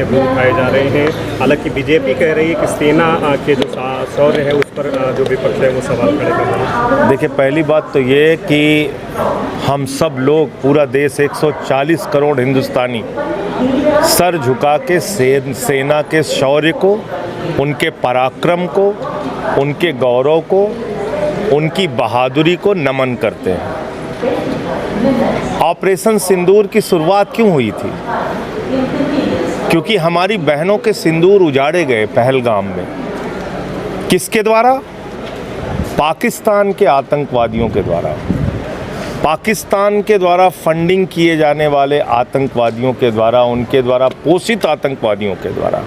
वो उठाए जा रहे हैं। हालांकि बीजेपी कह रही है कि सेना के जो शौर्य है उस पर जो विपक्ष है वो सवाल खड़े कर रहा है। देखिए, पहली बात तो ये कि हम सब लोग, पूरा देश, 140 करोड़ हिंदुस्तानी सर झुका के सेना के शौर्य को, उनके पराक्रम को, उनके गौरव को, उनकी बहादुरी को नमन करते हैं। ऑपरेशन सिंदूर की शुरुआत क्यों हुई थी? क्योंकि हमारी बहनों के सिंदूर उजाड़े गए पहलगाम में। किसके द्वारा? पाकिस्तान के आतंकवादियों के द्वारा। पाकिस्तान के द्वारा फंडिंग किए जाने वाले आतंकवादियों के द्वारा, उनके द्वारा पोषित आतंकवादियों के द्वारा।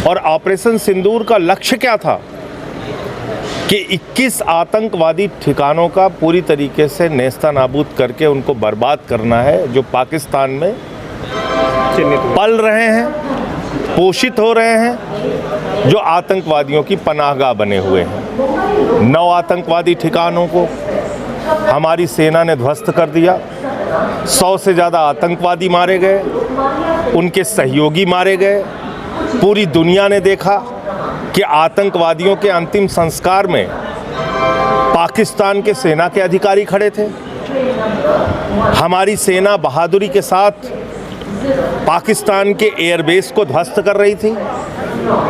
और ऑपरेशन सिंदूर का लक्ष्य क्या था? कि 21 आतंकवादी ठिकानों का पूरी तरीके से नेस्तनाबूद करके उनको बर्बाद करना है, जो पाकिस्तान में पल रहे हैं, पोषित हो रहे हैं, जो आतंकवादियों की पनाहगाह बने हुए हैं। 9 आतंकवादी ठिकानों को हमारी सेना ने ध्वस्त कर दिया। 100 से ज़्यादा आतंकवादी मारे गए, उनके सहयोगी मारे गए। पूरी दुनिया ने देखा कि आतंकवादियों के अंतिम संस्कार में पाकिस्तान के सेना के अधिकारी खड़े थे। हमारी सेना बहादुरी के साथ पाकिस्तान के एयरबेस को ध्वस्त कर रही थी,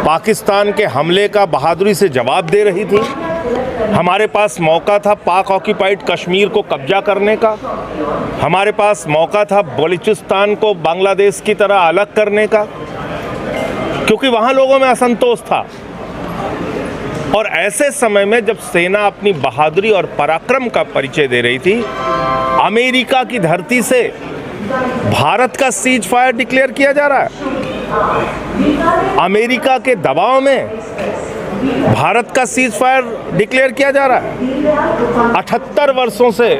पाकिस्तान के हमले का बहादुरी से जवाब दे रही थी। हमारे पास मौका था पाक ऑक्यूपाइड कश्मीर को कब्जा करने का, हमारे पास मौका था बलूचिस्तान को बांग्लादेश की तरह अलग करने का, क्योंकि वहाँ लोगों में असंतोष था। और ऐसे समय में जब सेना अपनी बहादुरी और पराक्रम का परिचय दे रही थी, अमेरिका की धरती से भारत का सीज फायर डिक्लेयर किया जा रहा है। अमेरिका के दबाव में भारत का सीज फायर डिक्लेयर किया जा रहा है। 78 वर्षों से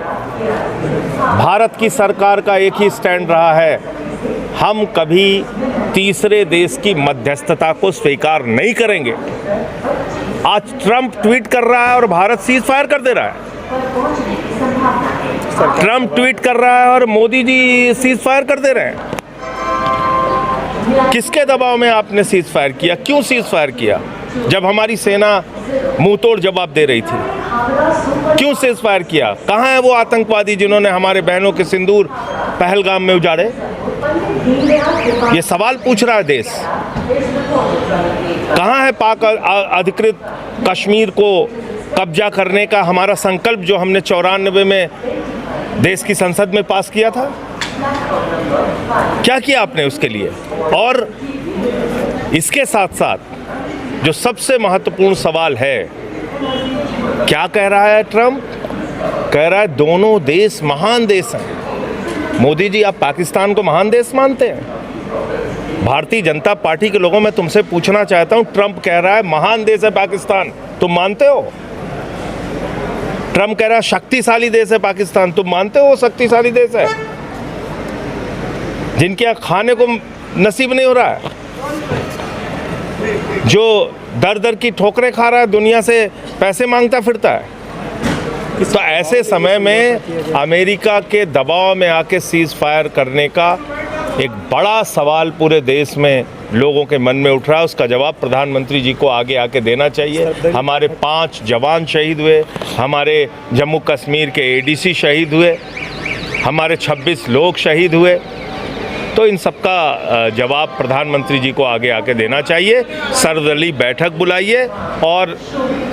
भारत की सरकार का एक ही स्टैंड रहा है, हम कभी तीसरे देश की मध्यस्थता को स्वीकार नहीं करेंगे। आज ट्रंप ट्वीट कर रहा है और भारत सीज फायर कर दे रहा है। ट्रंप ट्वीट कर रहा है और मोदी जी सीज फायर कर दे रहे हैं। किसके दबाव में आपने सीज फायर किया? क्यों सीज फायर किया जब हमारी सेना मुंह तोड़ जवाब दे रही थी? क्यों सीज फायर किया? कहाँ है वो आतंकवादी जिन्होंने हमारे बहनों के सिंदूर पहलगाम में उजाड़े? ये सवाल पूछ रहा है देश। कहाँ है पाक अधिकृत कश्मीर को कब्जा करने का हमारा संकल्प जो हमने 94 में देश की संसद में पास किया था? क्या किया आपने उसके लिए? और इसके साथ साथ जो सबसे महत्वपूर्ण सवाल है, क्या कह रहा है ट्रंप? कह रहा है दोनों देश महान देश हैं। मोदी जी, आप पाकिस्तान को महान देश मानते हैं? भारतीय जनता पार्टी के लोगों, मैं तुमसे पूछना चाहता हूं, ट्रंप कह रहा है महान देश है पाकिस्तान, तुम मानते हो? ट्रंप कह रहा है शक्तिशाली देश है पाकिस्तान, तुम मानते हो शक्तिशाली देश है? जिनके यहाँ खाने को नसीब नहीं हो रहा है, जो दर दर की ठोकरें खा रहा है, दुनिया से पैसे मांगता फिरता है। तो ऐसे समय में अमेरिका के दबाव में आके सीज फायर करने का एक बड़ा सवाल पूरे देश में लोगों के मन में उठ रहा है। उसका जवाब प्रधानमंत्री जी को आगे आके देना चाहिए। हमारे 5 जवान शहीद हुए, हमारे जम्मू कश्मीर के एडीसी शहीद हुए, हमारे 26 लोग शहीद हुए। तो इन सबका जवाब प्रधानमंत्री जी को आगे आके देना चाहिए। सर्वदलीय बैठक बुलाइए और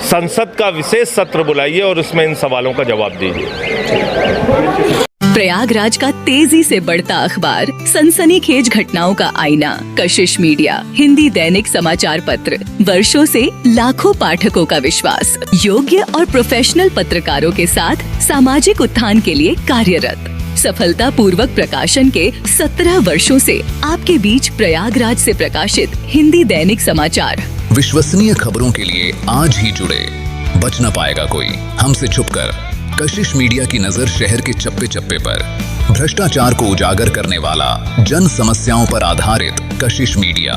संसद का विशेष सत्र बुलाइए और उसमें इन सवालों का जवाब दीजिए। प्रयागराज का तेजी से बढ़ता अखबार, सनसनीखेज घटनाओं का आईना, कशिश मीडिया, हिंदी दैनिक समाचार पत्र, वर्षों से लाखों पाठकों का विश्वास, योग्य और प्रोफेशनल पत्रकारों के साथ सामाजिक उत्थान के लिए कार्यरत, सफलता पूर्वक प्रकाशन के 17 वर्षों से आपके बीच प्रयागराज से प्रकाशित हिंदी दैनिक समाचार। विश्वसनीय खबरों के लिए आज ही जुड़े, बच न पाएगा कोई हमसे छुपकर। कशिश मीडिया की नजर शहर के चप्पे चप्पे पर, भ्रष्टाचार को उजागर करने वाला, जन समस्याओं पर आधारित कशिश मीडिया।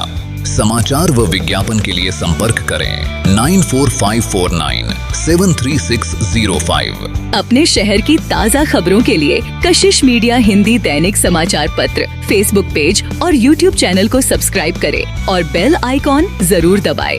समाचार व विज्ञापन के लिए संपर्क करें 9454973605। अपने शहर की ताज़ा खबरों के लिए कशिश मीडिया हिंदी दैनिक समाचार पत्र फेसबुक पेज और यूट्यूब चैनल को सब्सक्राइब करें और बेल आइकॉन जरूर दबाएं।